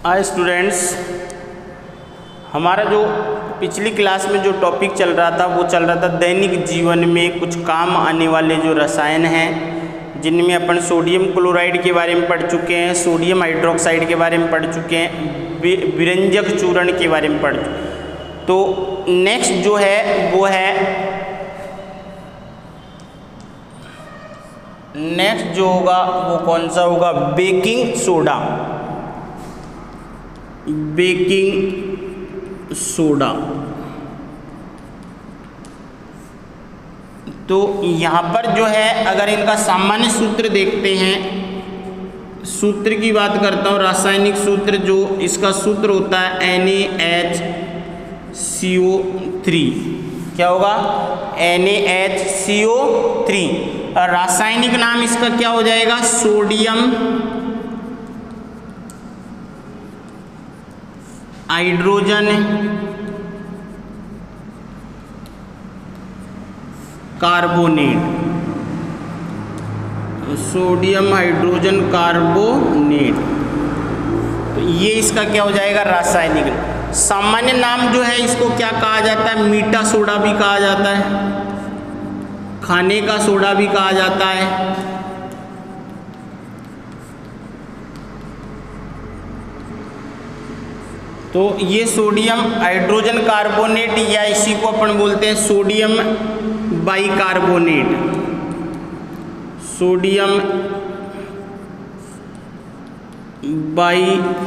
Students, हमारा जो पिछली क्लास में जो टॉपिक चल रहा था वो चल रहा था दैनिक जीवन में कुछ काम आने वाले जो रसायन हैं, जिनमें अपन सोडियम क्लोराइड के बारे में पढ़ चुके हैं, सोडियम हाइड्रोक्साइड के बारे में पढ़ चुके हैं, विरंजक चूर्ण के बारे में पढ़ चुके हैं। तो नेक्स्ट जो है वो है नेक्स्ट जो होगा वो कौन सा होगा, बेकिंग सोडा। Baking soda. तो यहाँ पर जो है अगर इनका सामान्य सूत्र देखते हैं, सूत्र की बात करता हूँ, रासायनिक सूत्र जो इसका सूत्र होता है NaHCO3। क्या होगा? NaHCO3। और रासायनिक नाम इसका क्या हो जाएगा? Sodium hydrogen carbonate. Sodium hydrogen carbonate, तो ये इसका क्या हो जाएगा? रासायनिक। सामान्य नाम जो है इसको क्या कहा जाता है? मीठा सोडा भी कहा जाता है, खाने का सोडा भी कहा जाता है। तो ये सोडियम हाइड्रोजन कार्बोनेट या इसी को अपन बोलते हैं सोडियम बाइकार्बोनेट। Sodium bicarbonate.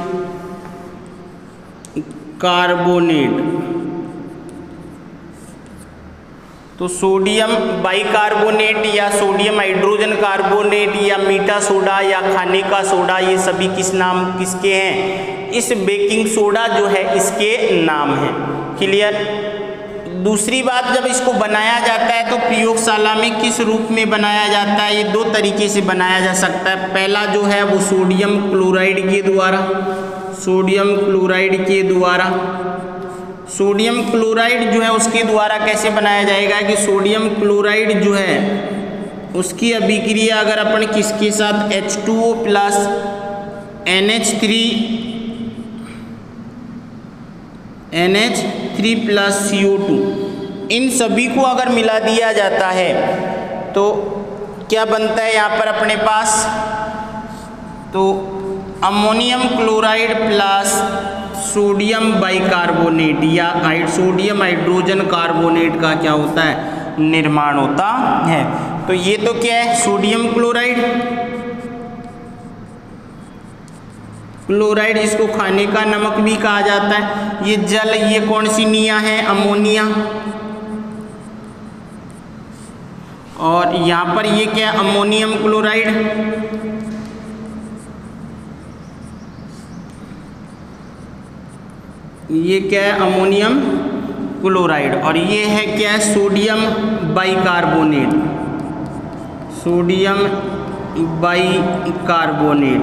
तो सोडियम बाइकार्बोनेट या सोडियम हाइड्रोजन कार्बोनेट या मीठा सोडा या खाने का सोडा, ये सभी किसके हैं? इस बेकिंग सोडा जो है इसके नाम है। क्लियर? दूसरी बात, जब इसको बनाया जाता है तो प्रयोगशाला में किस रूप में बनाया जाता है? ये दो तरीके से बनाया जा सकता है। पहला जो है वो सोडियम क्लोराइड के द्वारा। सोडियम क्लोराइड के द्वारा। सोडियम क्लोराइड जो है उसके द्वारा कैसे बनाया जाएगा कि सोडियम क्लोराइड जो है उसकी अभिक्रिया अगर अपन किसके साथ H2O plus NH3 plus CO2, इन सभी को अगर मिला दिया जाता है तो क्या बनता है यहाँ पर अपने पास? तो ammonium chloride plus sodium bicarbonate या सोडियम हाइड्रोजन कार्बोनेट का क्या होता है? निर्माण होता है। तो ये तो क्या है? Sodium chloride. क्लोराइड इसको खाने का नमक भी कहा जाता है। ये जल, ये कौन सी निया है? अमोनिया। और यहाँ पर ये क्या? Ammonium chloride. ये क्या है? Ammonium chloride. और ये है क्या? Sodium bicarbonate. Sodium bicarbonate.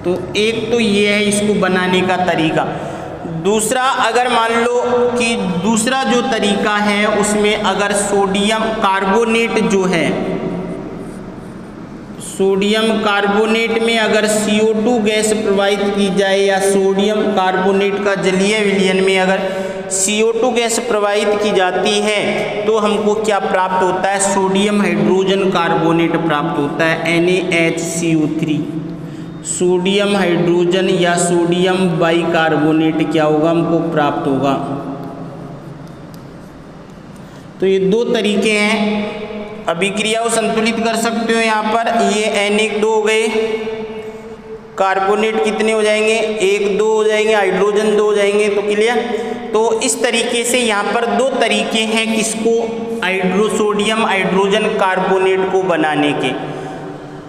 तो एक तो ये है इसको बनाने का तरीका। दूसरा, अगर मान लो कि दूसरा जो तरीका है उसमें अगर सोडियम कार्बोनेट जो है, सोडियम कार्बोनेट में अगर CO2 गैस प्रवाहित की जाए या सोडियम कार्बोनेट का जलीय विलयन में अगर CO2 गैस प्रवाहित की जाती है तो हमको क्या प्राप्त होता है? सोडियम हाइड्रोजन कार्बोनेट प्राप्त होता है, NaHCO3। सोडियम हाइड्रोजन या सोडियम बाइकार्बोनेट क्या होगा? हमको प्राप्त होगा। तो ये दो तरीके हैं, अभिक्रिया को संतुलित कर सकते हो। यहाँ पर ये Na 2 हो गए, कार्बोनेट कितने हो जाएंगे? 1 2 हो जाएंगे, हाइड्रोजन 2 हो जाएंगे। तो क्लियर? तो इस तरीके से यहाँ पर दो तरीके हैं किसको? सोडियम हाइड्रोजन कार्बोनेट को बनाने के।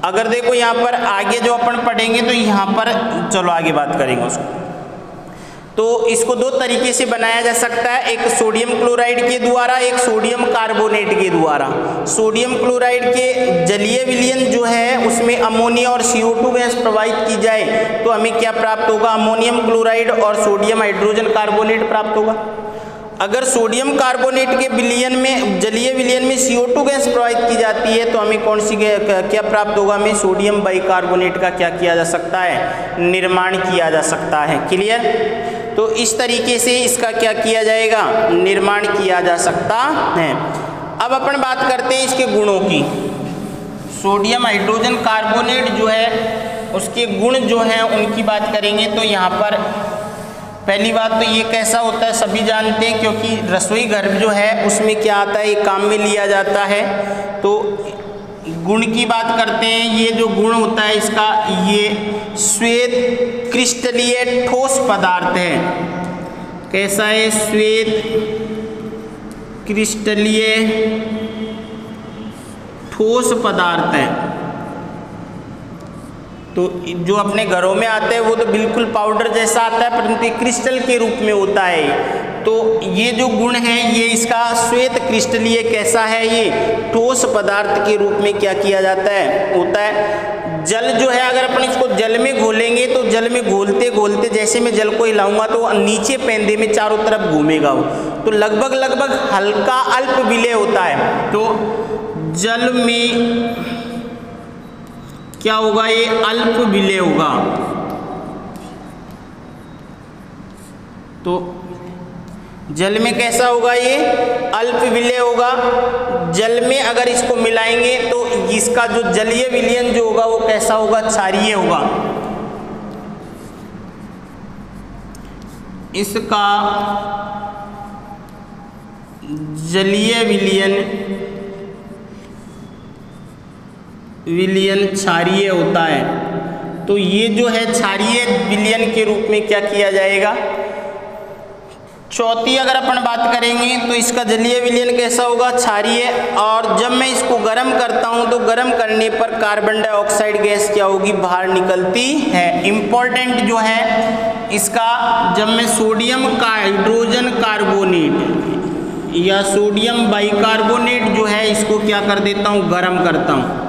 अगर देखो यहाँ पर आगे जो अपन पढ़ेंगे तो यहाँ पर, चलो आगे बात करेंगे उसको। तो इसको दो तरीके से बनाया जा सकता है, एक सोडियम क्लोराइड के द्वारा, एक सोडियम कार्बोनेट के द्वारा। सोडियम क्लोराइड के जलीय विलयन जो है उसमें अमोनिया और CO2 गैस प्रवाहित की जाए तो हमें क्या प्राप्त होगा? अमोनियम क्लोराइड और सोडियम हाइड्रोजन कार्बोनेट प्राप्त होगा। अगर सोडियम कार्बोनेट के विलयन में, जलीय विलयन में CO2 गैस प्रवाहित की जाती है तो हमें कौन सी क्या प्राप्त होगा? हमें सोडियम बाइकार्बोनेट का क्या किया जा सकता है? निर्माण किया जा सकता है। क्लियर? तो इस तरीके से इसका क्या किया जाएगा? निर्माण किया जा सकता है। अब अपन बात करते हैं इसके गुणों की। सोडियम हाइड्रोजन कार्बोनेट जो है उसके गुण जो हैं उनकी बात करेंगे तो यहाँ पर पहली बात तो ये कैसा होता है सभी जानते हैं, क्योंकि रसोई घर जो है उसमें क्या आता है? ये काम में लिया जाता है। तो गुण की बात करते हैं। ये जो गुण होता है इसका, ये श्वेत क्रिस्टलीय ठोस पदार्थ है। कैसा है? श्वेत क्रिस्टलीय ठोस पदार्थ है। तो जो अपने घरों में आता है वो तो बिल्कुल पाउडर जैसा आता है, परंतु ये क्रिस्टल के रूप में होता है। तो ये जो गुण है ये इसका श्वेत क्रिस्टलीय कैसा है? ये ठोस पदार्थ के रूप में क्या किया जाता है? होता है। जल जो है अगर अपन इसको जल में घोलेंगे तो जल में घोलते घोलते जैसे मैं जल को हिलाऊंगा तो नीचे पेंदे में चारों तरफ घूमेगा वो, तो लगभग हल्का अल्प विलय होता है। तो जल में क्या होगा? ये अल्प विलय होगा। तो जल में कैसा होगा? ये अल्प विलय होगा। जल में अगर इसको मिलाएंगे तो इसका जो जलीय विलयन जो होगा वो कैसा होगा? क्षारीय होगा। इसका जलीय विलयन क्षारीय होता है। तो ये जो है क्षारीय विलयन के रूप में क्या किया जाएगा? चौथी अगर अपन बात करेंगे तो इसका जलीय विलयन कैसा होगा? क्षारीय। और जब मैं इसको गर्म करता हूं तो गर्म करने पर कार्बन डाइऑक्साइड गैस क्या होगी? बाहर निकलती है। इंपॉर्टेंट जो है इसका, जब मैं सोडियम का हाइड्रोजन कार्बोनेट या सोडियम बाइकार्बोनेट जो है इसको क्या कर देता हूं? गर्म करता हूं।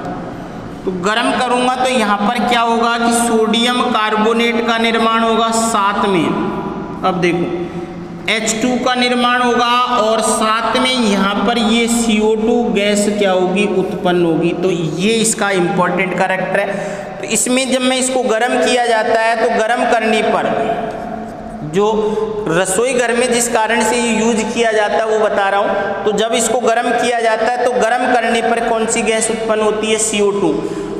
तो गर्म करूंगा तो यहाँ पर क्या होगा कि सोडियम कार्बोनेट का निर्माण होगा साथ में। अब देखो H2 का निर्माण होगा और साथ में यहाँ पर ये CO2 गैस क्या होगी? उत्पन्न होगी। तो ये इसका इंपॉर्टेंट कैरेक्टर है। तो इसमें जब मैं इसको गर्म किया जाता है तो गर्म करने पर जो रसोई घर में जिस कारण से ये यूज किया जाता है वो बता रहा हूँ। तो जब इसको गर्म किया जाता है तो गर्म करने पर कौन सी गैस उत्पन्न होती है? CO2।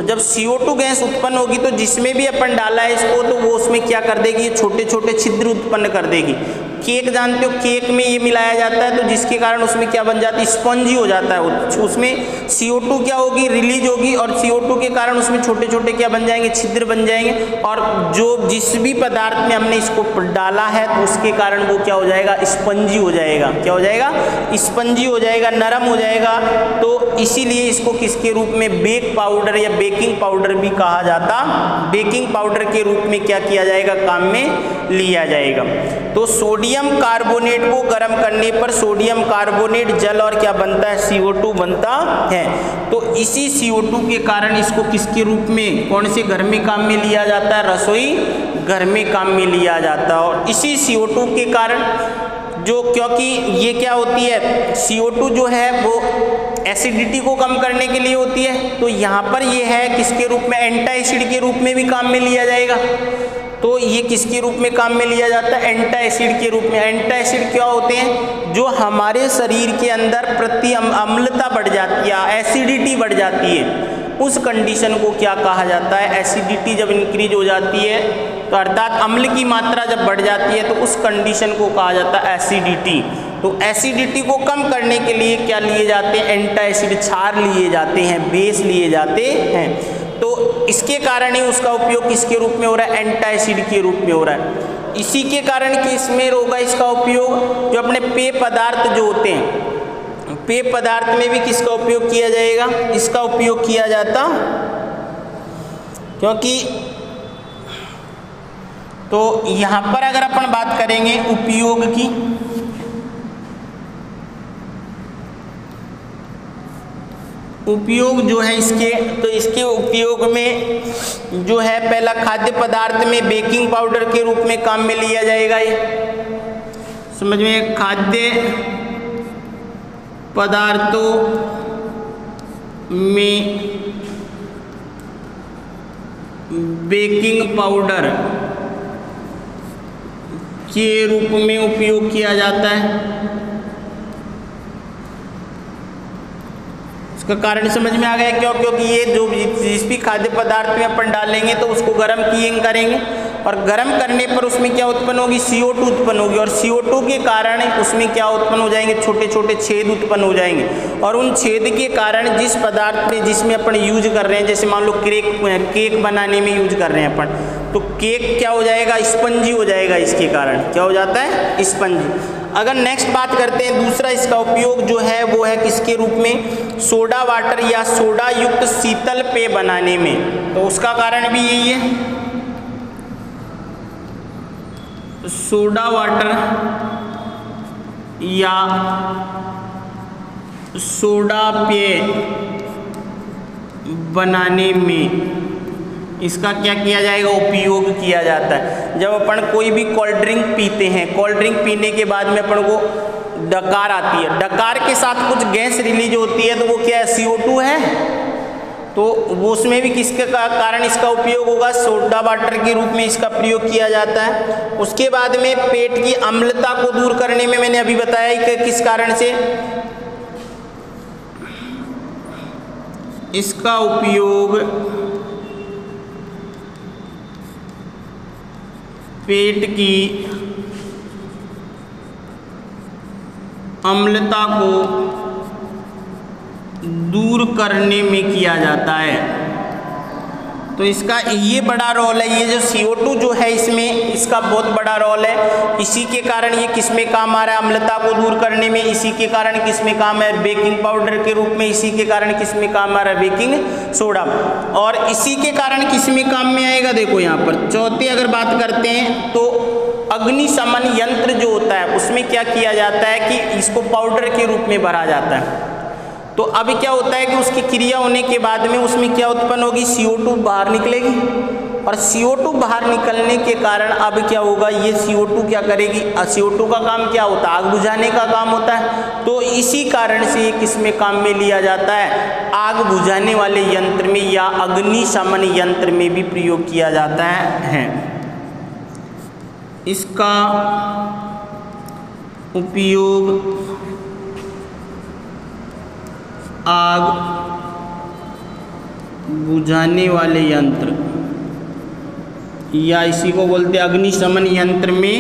जब CO2 गैस उत्पन्न होगी तो जिसमें भी अपन डाला है इसको तो वो उसमें क्या कर देगी? ये छोटे छोटे छिद्र उत्पन्न कर देगी। केक जानते हो, केक में ये मिलाया जाता है तो जिसके कारण उसमें क्या बन जाती है? स्पंजी हो जाता है। उसमें CO2 क्या होगी? रिलीज होगी और CO2 के कारण उसमें छोटे छोटे क्या बन जाएंगे? छिद्र बन जाएंगे। और जो जिस भी पदार्थ में हमने इसको डाला है तो उसके कारण वो क्या हो जाएगा? स्पंजी हो जाएगा। क्या हो जाएगा? स्पंजी हो जाएगा, नरम हो जाएगा। तो इसीलिए इसको किसके रूप में? बेक पाउडर या बेकिंग पाउडर भी कहा जाता। बेकिंग पाउडर के रूप में क्या किया जाएगा? काम में लिया जाएगा। तो सोडियम कार्बोनेट को गर्म करने पर सोडियम कार्बोनेट जल और क्या बनता है? CO2 बनता है। तो इसी CO2 के कारण इसको किसके रूप में, कौन से घर में काम में लिया जाता है? रसोई घर में काम में लिया जाता है। और इसी CO2 के कारण जो, क्योंकि ये क्या होती है? CO2 जो है वो एसिडिटी को कम करने के लिए होती है। तो यहाँ पर ये है किसके रूप में? एंटी एसिड के रूप में भी काम में लिया जाएगा। तो ये किसके रूप में काम में लिया जाता है? एंटी एसिड के रूप में। एंटी एसिड क्या होते हैं? जो हमारे शरीर के अंदर प्रति अम्लता बढ़ जाती है, एसिडिटी बढ़ जाती है, उस कंडीशन को क्या कहा जाता है? एसिडिटी जब इंक्रीज हो जाती है तो अर्थात अम्ल की मात्रा जब बढ़ जाती है तो उस कंडीशन को कहा जाता है एसिडिटी। तो एसिडिटी को कम करने के लिए क्या लिए जाते हैं? एंटी एसिड क्षार लिए जाते हैं, बेस लिए जाते हैं। तो इसके कारण ही उसका उपयोग किसके रूप में हो रहा है? एंटी एसिड के रूप में हो रहा है। इसी के कारण किसमें होगा इसका उपयोग? जो अपने पेय पदार्थ जो होते हैं, पेय पदार्थ में भी किसका उपयोग किया जाएगा? इसका उपयोग किया जाता, क्योंकि तो यहाँ पर अगर अपन बात करेंगे उपयोग की, उपयोग जो है इसके, तो इसके उपयोग में जो है पहला खाद्य पदार्थ में बेकिंग पाउडर के रूप में काम में लिया जाएगा। ये समझ में, खाद्य पदार्थों में बेकिंग पाउडर के रूप में उपयोग किया जाता है। इसका कारण समझ में आ गया क्यों? क्योंकि ये जो जिस भी खाद्य पदार्थ में अपन डालेंगे तो उसको गर्म करेंगे और गर्म करने पर उसमें क्या उत्पन्न होगी? CO2 उत्पन्न होगी और CO2 के कारण उसमें क्या उत्पन्न हो जाएंगे? छोटे छोटे छेद उत्पन्न हो जाएंगे और उन छेद के कारण जिस पदार्थ में जिसमें अपन यूज कर रहे हैं, जैसे मान लो केक बनाने में यूज कर रहे हैं अपन, तो केक क्या हो जाएगा? स्पंजी हो जाएगा। इसके कारण क्या हो जाता है? स्पंजी। अगर नेक्स्ट बात करते हैं, दूसरा इसका उपयोग जो है वो है किसके रूप में? सोडा वाटर या सोडा युक्त शीतल पेय बनाने में। तो उसका कारण भी यही है, सोडा वाटर या सोडा पेय बनाने में इसका क्या किया जाएगा? उपयोग किया जाता है। जब अपन कोई भी कोल्ड ड्रिंक पीते हैं, कोल्ड ड्रिंक पीने के बाद में अपन को डकार आती है, डकार के साथ कुछ गैस रिलीज होती है, तो वो क्या है? CO2 है। तो वो उसमें भी किसके कारण इसका उपयोग होगा? सोडा वाटर के रूप में इसका प्रयोग किया जाता है। उसके बाद में पेट की अम्लता को दूर करने में मैंने अभी बताया कि किस कारण से इसका उपयोग पेट की अम्लता को दूर करने में किया जाता है। तो इसका ये बड़ा रोल है, ये जो CO2 जो है इसमें इसका बहुत बड़ा रोल है। इसी के कारण ये किस में काम आ रहा है? अम्लता को दूर करने में। इसी के कारण किस में काम है? बेकिंग पाउडर के रूप में। इसी के कारण किस में काम आ रहा है? Baking soda. और इसी के कारण किस में काम में आएगा? देखो यहाँ पर चौथी अगर बात करते हैं तो अग्निशमन यंत्र जो होता है उसमें क्या किया जाता है कि इसको पाउडर के रूप में भरा जाता है। तो अभी क्या होता है कि उसकी क्रिया होने के बाद में उसमें क्या उत्पन्न होगी? CO2 बाहर निकलेगी और CO2 बाहर निकलने के कारण अब क्या होगा? ये CO2 क्या करेगी? CO2 का काम क्या होता है? आग बुझाने का काम होता है। तो इसी कारण से ये किस में काम में लिया जाता है? आग बुझाने वाले यंत्र में या अग्निशमन यंत्र में भी प्रयोग किया जाता है। इसका उपयोग आग बुझाने वाले यंत्र या इसी को बोलते हैं अग्निशमन यंत्र में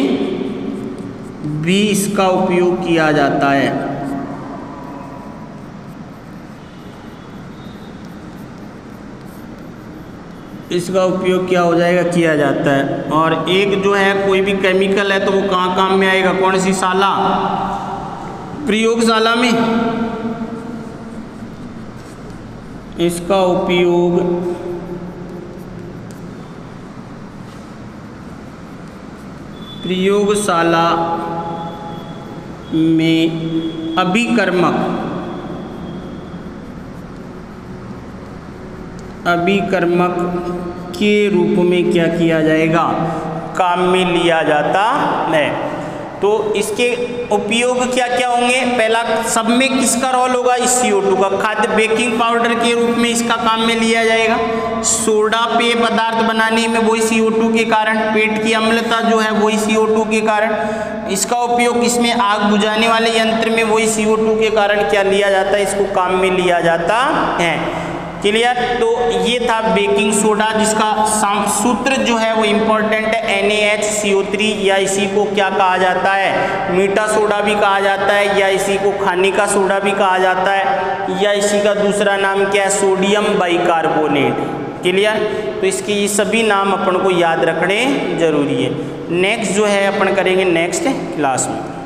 भी इसका उपयोग किया जाता है। इसका उपयोग क्या हो जाएगा? किया जाता है। और एक जो है कोई भी केमिकल है तो वो कहाँ काम में आएगा? कौन सी शाला? प्रयोगशाला में। इसका उपयोग प्रयोगशाला में अभिकर्मक के रूप में क्या किया जाएगा? काम में लिया जाता है। तो इसके उपयोग क्या क्या होंगे? पहला, सब में किसका रोल होगा? इस CO2 का। खाद्य बेकिंग पाउडर के रूप में इसका काम में लिया जाएगा। सोडा पेय पदार्थ बनाने में वही CO2 के कारण। पेट की अम्लता जो है वही CO2 के कारण। इसका उपयोग इसमें आग बुझाने वाले यंत्र में वही CO2 के कारण क्या लिया जाता है? इसको काम में लिया जाता है। क्लियर? तो ये था बेकिंग सोडा, जिसका सूत्र जो है वो इम्पोर्टेंट है, NaHCO3, या इसी को क्या कहा जाता है? मीठा सोडा भी कहा जाता है, या इसी को खाने का सोडा भी कहा जाता है, या इसी का दूसरा नाम क्या है? Sodium bicarbonate. क्लियर? तो इसके ये सभी नाम अपन को याद रखने जरूरी है। नेक्स्ट जो है अपन करेंगे नेक्स्ट क्लास में।